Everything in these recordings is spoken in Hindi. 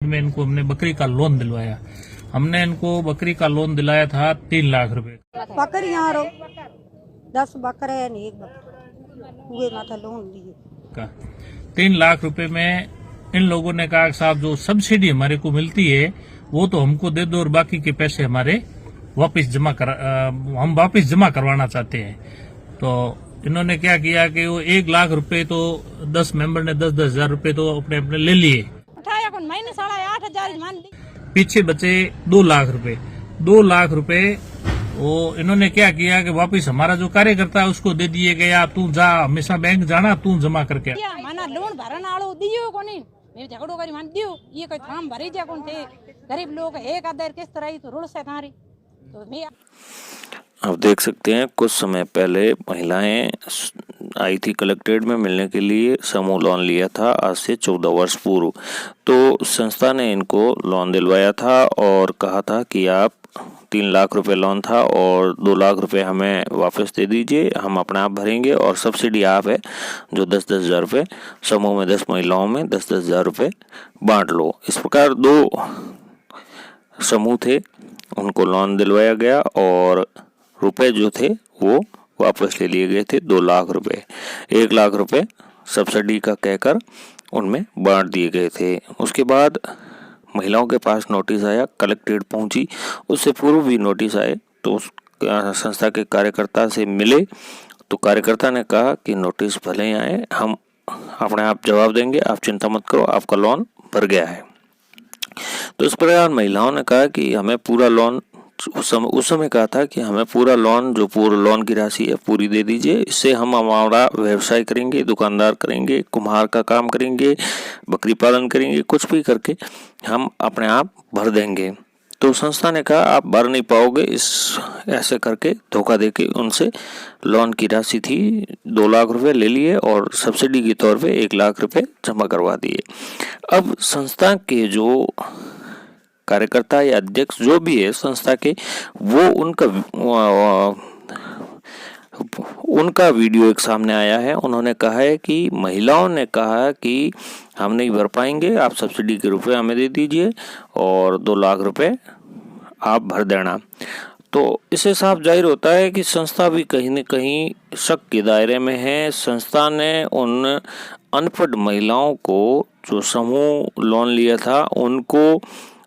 में इनको हमने बकरी का लोन दिलवाया। हमने इनको बकरी का लोन दिलाया था 3 लाख रुपए बकरियां 10 बकरे हैं, एक बकरे ये माथा लोन लिए का। 3 लाख रुपए में इन लोगों ने कहा कि साहब जो सब्सिडी हमारे को मिलती है वो तो हमको दे दो और बाकी के पैसे हमारे हम वापस जमा करवाना चाहते हैं। तो इन्होंने क्या किया कि वो 1 लाख रुपए तो 10 मेंबर ने 10-10 हजार रुपए तो अपने अपने ले लिए। महीने 8,500 मान ली। पीछे बचे 2 लाख रुपए। 2 लाख रुपए वो इन्होंने क्या किया कि वापस हमारा जो कार्यकर्ता है उसको दे दिए गया, तू जा हमेशा बैंक जाना, तू जमा करके माना लोन भरना आलो दियो कोनी मैं झगड़ो करी मान दियो ये कोई फार्म भरी जा कौन थे गरीब लोग एक आधार किस तरह ही तो रोड से तारी तो मैं आप देख सकते हैं कुछ समय पहले महिलाएं आई थी कलेक्ट्रेट में मिलने के लिए। समूह लोन लिया था आज से 14 वर्ष पूर्व। तो संस्था ने इनको लोन दिलवाया था और कहा था कि आप 3 लाख रुपए लोन था और 2 लाख रुपए हमें वापस दे दीजिए, हम अपने आप भरेंगे और सब्सिडी आप है जो 10-10 हजार रुपये समूह में 10 महिलाओं में 10-10 हजार रुपये बांट लो। इस प्रकार 2 समूह थे, उनको लोन दिलवाया गया और रुपए जो थे वो वापस ले लिए गए थे 2 लाख रुपए। 1 लाख रुपए सब्सिडी का कहकर उनमें बांट दिए गए थे। उसके बाद महिलाओं के पास नोटिस आया, कलेक्ट्रेट पहुंची, उससे पूर्व भी नोटिस आए तो उस संस्था के कार्यकर्ता से मिले तो कार्यकर्ता ने कहा कि नोटिस भले ही आए हम अपने आप जवाब देंगे, आप चिंता मत करो, आपका लोन भर गया है। तो इस प्रकार महिलाओं ने कहा कि हमें पूरा लोन उस समय कहा था कि हमें पूरा लोन जो पूरा लोन की राशि है पूरी दे दीजिए, इससे हम हमारा व्यवसाय करेंगे, दुकानदार करेंगे, कुम्हार का काम करेंगे, बकरी पालन करेंगे, कुछ भी करके हम अपने आप भर देंगे। तो संस्था ने कहा आप भर नहीं पाओगे, इस ऐसे करके धोखा देके उनसे लोन की राशि थी 2 लाख रुपए ले लिए और सब्सिडी के तौर पे 1 लाख रुपए जमा करवा दिए। अब संस्था के जो कार्यकर्ता या अध्यक्ष जो भी है संस्था के, वो उनका वीडियो एक सामने आया है। उन्होंने कहा है कि महिलाओं ने कहा कि हम नहीं भर पाएंगे, आप सब्सिडी के रुपए हमें दे दीजिए और 2 लाख रुपए आप भर देना। तो इससे साफ जाहिर होता है कि संस्था भी कहीं न कहीं शक के दायरे में है। संस्था ने उन अनपढ़ महिलाओं को जो समूह लोन लिया था उनको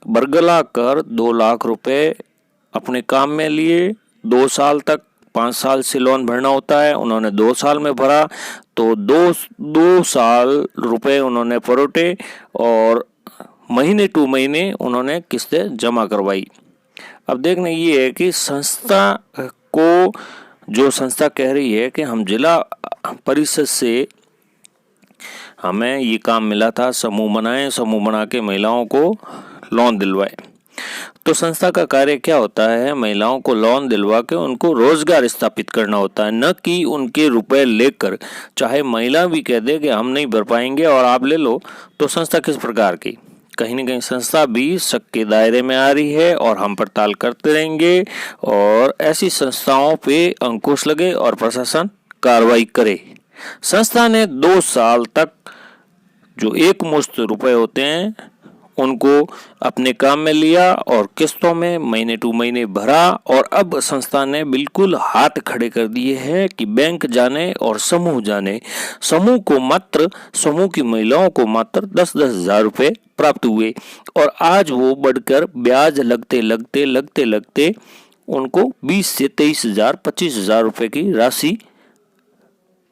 बरगला कर 2 लाख रुपए अपने काम में लिए। 2 साल तक 5 साल से लोन भरना होता है, उन्होंने 2 साल में भरा तो 2 साल रुपए उन्होंने परोटे और महीने टू महीने उन्होंने किस्तें जमा करवाई। अब देखना ये है कि संस्था को जो संस्था कह रही है कि हम जिला परिषद से हमें ये काम मिला था, समूह बनाए, समूह बना के महिलाओं को लोन दिलवाए। तो संस्था का कार्य क्या होता है, महिलाओं को लोन दिलवा के उनको रोजगार स्थापित करना होता है, न कि उनके रुपए लेकर। चाहे महिला भी कह दे कि हम नहीं भर पाएंगे और आप ले लो, तो संस्था किस प्रकार की, कहीं न कहीं संस्था भी शक के दायरे में आ रही है और हम पड़ताल करते रहेंगे और ऐसी संस्थाओं पे अंकुश लगे और प्रशासन कार्रवाई करे। संस्था ने 2 साल तक जो एक मुश्त रुपए होते हैं उनको अपने काम में लिया और किस्तों में महीने टू महीने भरा और अब संस्था ने बिल्कुल हाथ खड़े कर दिए हैं कि बैंक जाने और समूह जाने। समूह की महिलाओं को मात्र 10-10 हजार रुपए प्राप्त हुए और आज वो बढ़कर ब्याज लगते उनको 20 से 23 हजार 25 हजार रुपए की राशि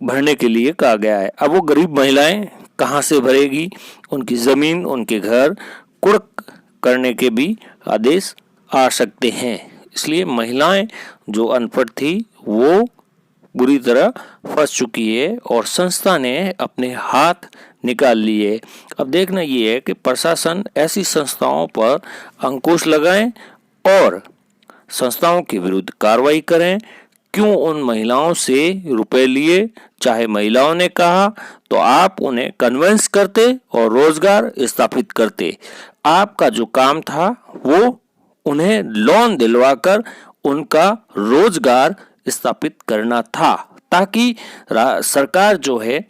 भरने के लिए कहा गया है। अब वो गरीब महिलाएं कहां से भरेगी, उनकी जमीन उनके घर कुर्क करने के भी आदेश आ सकते हैं। इसलिए महिलाएं जो अनपढ़ थी वो बुरी तरह फंस चुकी है और संस्था ने अपने हाथ निकाल लिए। अब देखना ये है कि प्रशासन ऐसी संस्थाओं पर अंकुश लगाए और संस्थाओं के विरुद्ध कार्रवाई करें। क्यों उन महिलाओं से रुपए लिए, चाहे महिलाओं ने कहा तो आप उन्हें कन्विंस करते और रोजगार स्थापित करते। आपका जो काम था वो उन्हें लोन दिलवाकर उनका रोजगार स्थापित करना था, ताकि सरकार जो है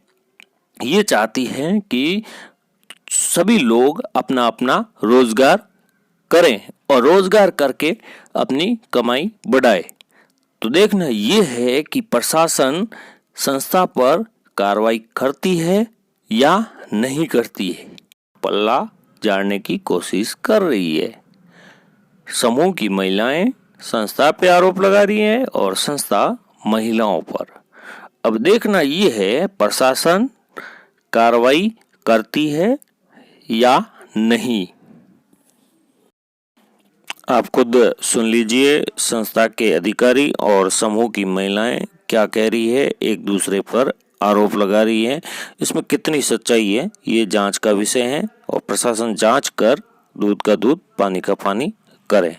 ये चाहती है कि सभी लोग अपना अपना रोजगार करें और रोजगार करके अपनी कमाई बढ़ाए। तो देखना ये है कि प्रशासन संस्था पर कार्रवाई करती है या नहीं करती है, पल्ला झाड़ने की कोशिश कर रही है। समूह की महिलाएं संस्था पे आरोप लगा रही हैं और संस्था महिलाओं पर। अब देखना ये है प्रशासन कार्रवाई करती है या नहीं। आप खुद सुन लीजिए संस्था के अधिकारी और समूह की महिलाएं क्या कह रही है, एक दूसरे पर आरोप लगा रही है। इसमें कितनी सच्चाई है ये जांच का विषय है और प्रशासन जांच कर दूध का दूध पानी का पानी करे।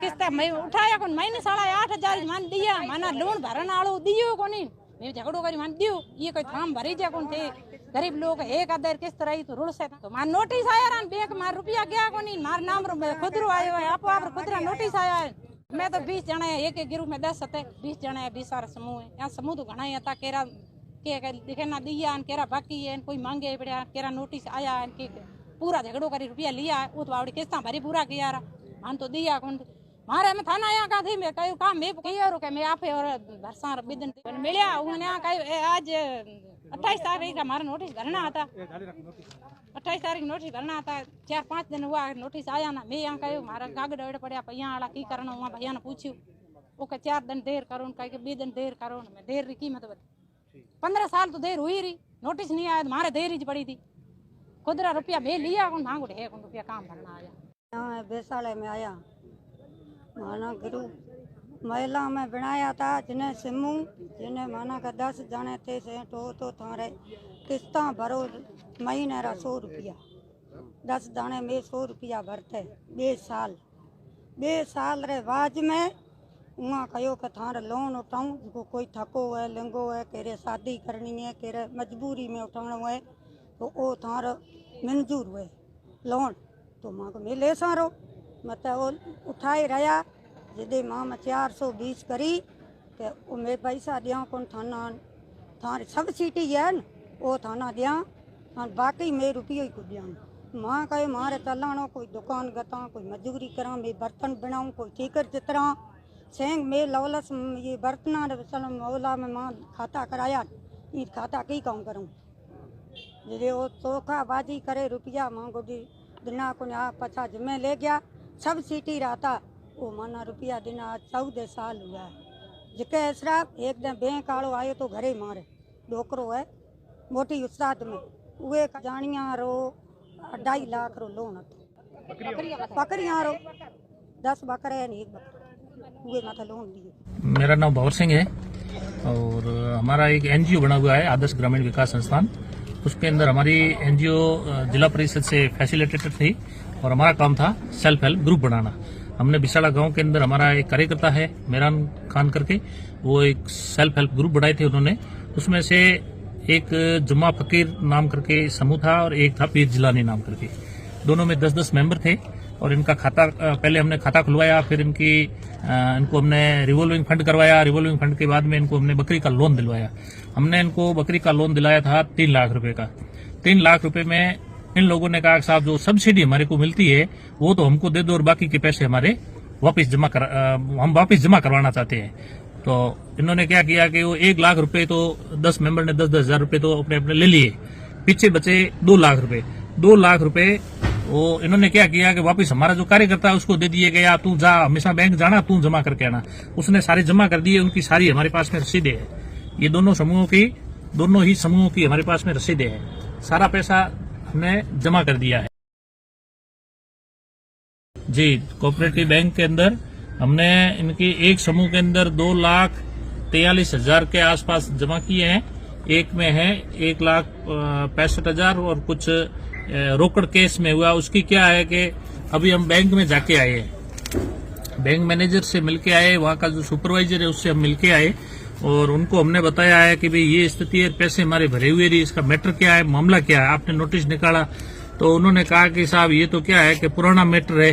किस्ता मैं उठाया कोन महीने 8,500 मान दिया, माना लोन भरण आलो दियो कोनी, मैं झगड़ो करी मान दियो, ये कोई फार्म भरी जा कोन थे, गरीब लोग एक आदर किस्त रही तो रुड़ से तो मार नोटिस आया रान बैंक मार रुपया गया कोनी, मार नाम खुदरो आयो है, आपो आप खुदरा नोटिस आया है। मैं तो 20 जने एक एक ग्रुप में 10 है, 20 जने है, 20 सारा समूह है। यहाँ समूह तो घना ही था, केरा के दिखे ना दिया, केरा बाकी है, कोई मांगे पड़ा, केरा नोटिस आया है, के पूरा झगड़ो करी रुपया लिया है, वो तो आवड़ी किस्ता भरी पूरा किया रहा, मान तो दिया कौन मारे में थाना यहाँ का थी मैं कहीं काम मैं कहीं और के मैं आप और भरसा बिदन मिलिया उन्होंने कहीं आज 28 तारीख का मारा नोटिस भरना आता, 28 तारीख नोटिस भरना आता, 4-5 दिन हुआ नोटिस आया ना, मैं यहाँ कहीं मारा कागज डोड़ पड़ा भैया वाला की करना, वहाँ भैया ने पूछू वो कह 4 दिन देर करो, कहीं 2 दिन देर करो, मैं देर की कीमत बता 15 साल तो देर हुई रही, नोटिस नहीं आया मारे देर ही पड़ी थी, खुदरा रुपया मैं लिया कौन मांगो ढे कौन रुपया काम भरना आया। यहाँ बेसाले में आया माना ग्रुप महिला में बनाया था, जिन्हें समूह जिन्हें माना का 10 जाने थे से तो थारे किस्ता भरो महीने रा 100 रुपया, 10 जाने में 100 रुपया भरते 2 साल रे बाज में वहाँ कहो कि थारे लोन उठाऊं, जो कोई थको है लेंगो है, केरे शादी करनी है, केरे मजबूरी में उठाना है तो वो थार मंजूर हुए लोन, तो माँ को मैं ले सारो मतलब वो उठाई रहा जदे माँ में 420 करी तो वो मैं पैसा दिया कौन थाना थारे सब्सिडी है न वो थाना दिया और बाकी मैं रुपये ही को दिया। माँ कहे मारे चलानो कोई दुकान गता, कोई मजदूरी करा, मैं बर्तन बनाऊँ, कोई ठीकर चितरा सेंग में लवलस ये बर्तना मौला में माँ खाता कराया, ये खाता की काम करूँ जदे वो चोखा बाजी करे रुपया माँ को दिना को आ पछा जिम्मे ले गया सब्सिडी रहता वो माना रुपया दिना 14 साल हुआ है, जिके शराब एक दिन बैंक आलो आयो तो घरे मारे डोकरो है मोटी उस्ताद में उहे जानिया रो 2.5 लाख रो लोन बकरियां रो 10 बकरे नहीं 1 बकरा उहे माथा लोन दिए। मेरा नाम भंवर सिंह है और हमारा एक एनजीओ बना हुआ है आदर्श ग्रामीण विकास संस्थान, उसके अंदर हमारी एनजीओ जिला परिषद से फैसिलिटेटर थी और हमारा काम था सेल्फ हेल्प ग्रुप बनाना। हमने बिसाड़ा गांव के अंदर हमारा एक कार्यकर्ता है मेहरान खान करके, वो एक सेल्फ हेल्प ग्रुप बनाए थे उन्होंने, उसमें से एक जुम्मा फकीर नाम करके समूह था और एक था पीर जिलानी नाम करके, दोनों में 10-10 मेंबर थे और इनका खाता पहले हमने खाता खुलवाया, फिर इनको हमने रिवॉल्विंग फंड करवाया, रिवॉल्विंग फंड के बाद में इनको हमने बकरी का लोन दिलवाया। हमने इनको बकरी का लोन दिलाया था 3 लाख रुपए का। 3 लाख रुपए में इन लोगों ने कहा कि साहब जो सब्सिडी हमारे को मिलती है वो तो हमको दे दो और बाकी के पैसे हमारे हम वापस जमा करवाना चाहते हैं। तो इन्होंने क्या किया कि वो 1 लाख रुपए तो 10 मेंबर ने 10-10 हजार रुपए तो अपने अपने ले लिए, पीछे बचे 2 लाख रुपए। 2 लाख रुपए वो इन्होंने क्या किया कि वापस हमारा जो कार्यकर्ता है उसको दे दिए गया, तू जा हमेशा बैंक जाना, तू जमा करके आना। उसने सारे जमा कर दिए, उनकी सारी हमारे पास में रसीदें है। ये दोनों ही समूहों की हमारे पास में रसीदें है, सारा पैसा हमने जमा कर दिया है। जी, कोऑपरेटिव बैंक के अंदर हमने इनकी एक समूह के अंदर 2,43,000 के आसपास जमा किए हैं, एक में है 1,65,000 और कुछ रोकड़ केस में हुआ। उसकी क्या है कि अभी हम बैंक में जाके आए हैं, बैंक मैनेजर से मिलके आए, वहाँ का जो सुपरवाइजर है उससे हम मिलके आए और उनको हमने बताया है कि भाई ये स्थिति है, पैसे हमारे भरे हुए रही, इसका मैटर क्या है, मामला क्या है, आपने नोटिस निकाला। तो उन्होंने कहा कि साहब ये तो क्या है कि पुराना मैटर है,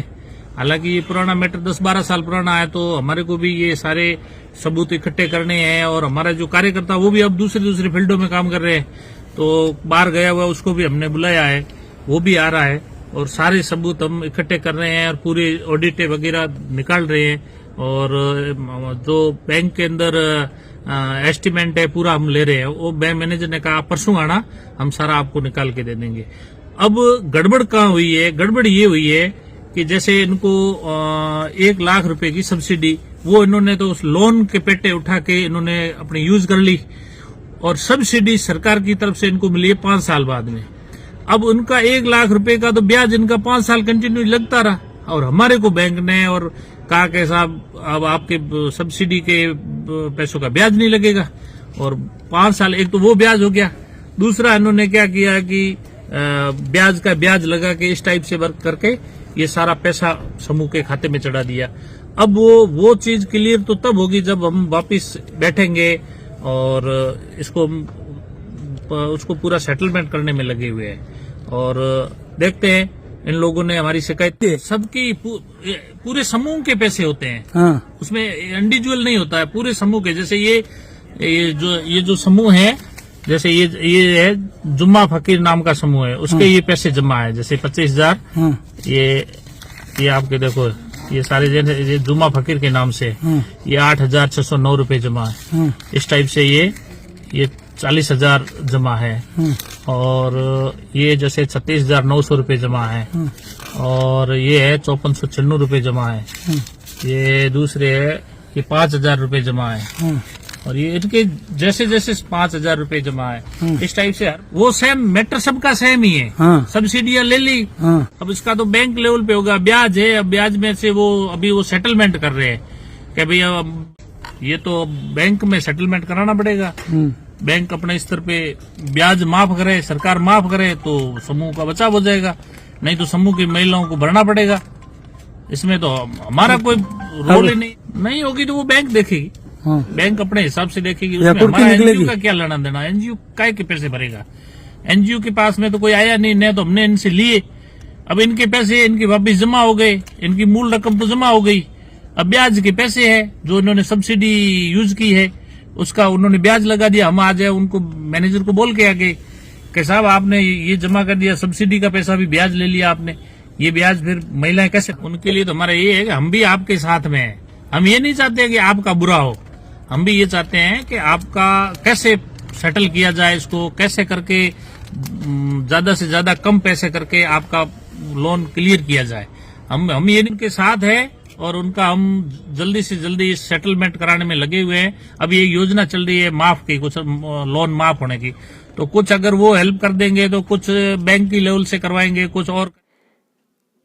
हालांकि ये पुराना मैटर 10-12 साल पुराना है, तो हमारे को भी ये सारे सबूत इकट्ठे करने हैं और हमारा जो कार्यकर्ता वो भी अब दूसरी फील्डों में काम कर रहे हैं, तो बाहर गया हुआ उसको भी हमने बुलाया है वो भी आ रहा है और सारे सबूत हम इकट्ठे कर रहे हैं और पूरे ऑडिट वगैरह निकाल रहे हैं और जो बैंक के अंदर एस्टिमेट है पूरा हम ले रहे हैं। वो बैंक मैनेजर ने कहा परसों आना, हम सारा आपको निकाल के दे देंगे। अब गड़बड़ कहाँ हुई है? गड़बड़ ये हुई है कि जैसे इनको 1 लाख रुपए की सब्सिडी, वो इन्होंने तो उस लोन के पेटे उठा के इन्होंने अपनी यूज कर ली और सब्सिडी सरकार की तरफ से इनको मिली है 5 साल बाद में। अब उनका 1 लाख रुपए का तो ब्याज इनका 5 साल कंटिन्यू लगता रहा और हमारे को बैंक ने और कहा कि साहब अब आपके सब्सिडी के पैसों का ब्याज नहीं लगेगा और 5 साल, एक तो वो ब्याज हो गया, दूसरा इन्होंने क्या किया कि ब्याज का ब्याज लगा के इस टाइप से वर्क करके ये सारा पैसा समूह के खाते में चढ़ा दिया। अब वो चीज क्लियर तो तब होगी जब हम वापिस बैठेंगे और उसको पूरा सेटलमेंट करने में लगे हुए हैं और देखते हैं। इन लोगों ने हमारी शिकायत, सबकी पूरे समूह के पैसे होते हैं। हाँ। उसमें इंडिविजुअल नहीं होता है, पूरे समूह के। जैसे ये जो समूह है, जैसे ये है जुम्मा फकीर नाम का समूह है, उसके ये पैसे जमा है, जैसे 25,000। हाँ। ये आपके देखो, ये सारे ये जुम्मा फकीर के नाम से ये 8,609 रुपए जमा है। इस टाइप से ये 40,000 जमा है और ये जैसे 36,900 रुपए जमा है और ये है 5496 रुपए जमा है। ये दूसरे है ये 5,000 रुपए जमा है और ये इनके जैसे 5,000 रुपए जमा है। इस टाइप से वो सेम मैटर सबका सेम ही है। सब्सिडियां ले ली। अब इसका तो बैंक लेवल पे होगा, ब्याज है। अब ब्याज में से वो अभी वो सेटलमेंट कर रहे हैं कि भैया ये तो बैंक में सेटलमेंट कराना पड़ेगा। बैंक अपने स्तर पे ब्याज माफ करे, सरकार माफ करे तो समूह का बचाव हो जाएगा, नहीं तो समूह की महिलाओं को भरना पड़ेगा। इसमें तो हमारा कोई रोल ही नहीं होगी तो वो बैंक देखेगी। हाँ। बैंक अपने हिसाब से देखेगी, उसमें हमारा एनजीओ का क्या लेना देना? एनजीओ काय के पैसे भरेगा? एनजीओ के पास में तो कोई आया नहीं तो हमने इनसे लिए। अब इनके पैसे इनके वापिस जमा हो गए, इनकी मूल रकम तो जमा हो गई, अब ब्याज के पैसे है जो इन्होंने सब्सिडी यूज की है उसका उन्होंने ब्याज लगा दिया। हम आ जाए उनको मैनेजर को बोल के आगे कि साहब आपने ये जमा कर दिया, सब्सिडी का पैसा भी ब्याज ले लिया आपने, ये ब्याज फिर महिलाएं कैसे? उनके लिए तो हमारा ये है कि हम भी आपके साथ में हैं। हम ये नहीं चाहते कि आपका बुरा हो, हम भी ये चाहते हैं कि आपका कैसे सेटल किया जाए, इसको कैसे करके ज्यादा से ज्यादा कम पैसे करके आपका लोन क्लियर किया जाए। हम ये इनके साथ है और उनका हम जल्दी से जल्दी सेटलमेंट कराने में लगे हुए हैं। अभी एक योजना चल रही है माफ की, कुछ लोन माफ होने की, तो कुछ अगर वो हेल्प कर देंगे तो कुछ बैंक की लेवल से करवाएंगे, कुछ और।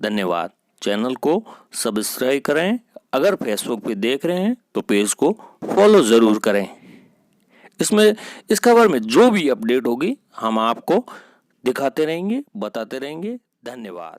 धन्यवाद। चैनल को सब्सक्राइब करें। अगर फेसबुक पे देख रहे हैं तो पेज को फॉलो जरूर करें। इसमें इस खबर में जो भी अपडेट होगी हम आपको दिखाते रहेंगे, बताते रहेंगे। धन्यवाद।